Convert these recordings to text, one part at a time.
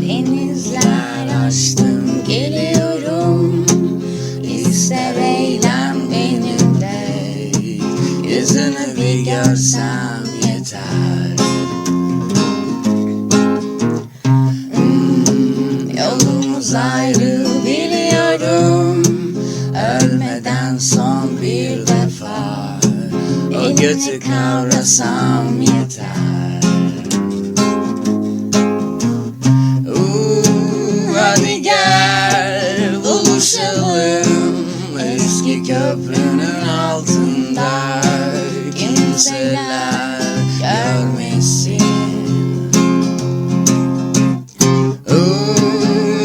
Denizler aştım geliyorum, İster eylem benimle, yüzünü bir görsem yeter. Yolumuz ayrı biliyorum, ölmeden son bir defa o götü kavrasam yeter. Hadi gel buluşalım eski köprünün altında, kimseler görmesin.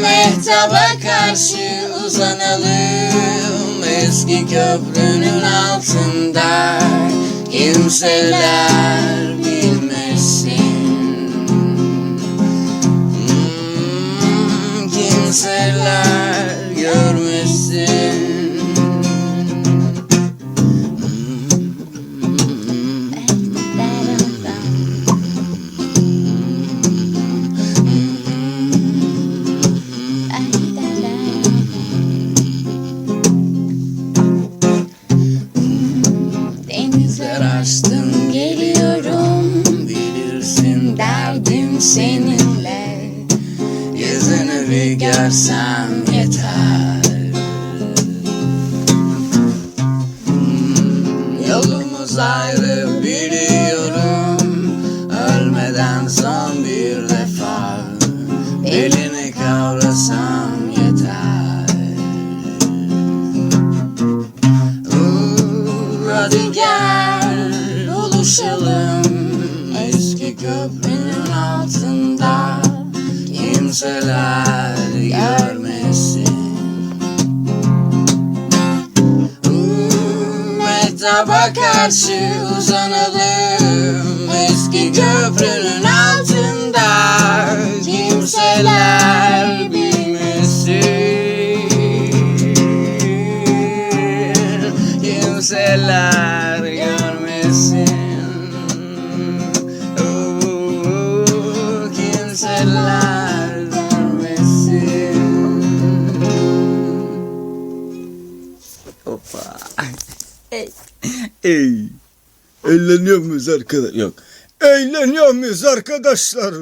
Mehtaba karşı uzanalım eski köprünün altında, kimseler bilmesin. Kimseler görmesin. Denizler aştım geliyorum, bilirsin derdim seninle, yüzünü bir görsem yeter. Yolumuz ayrı biliyorum, ölmeden son bir defa elini kavrasam yeter. Hadi gel buluşalım eski köprünün altında, kimseler görmesin. Mehtaba karşı uzanalım eski köprünün altında, kimseler bilmesin. Kimseler görmesin. Kimseler görmesin. Hoppa. Eğleniyor muyuz arkadaşlar? Yok. Eğleniyor muyuz arkadaşlar?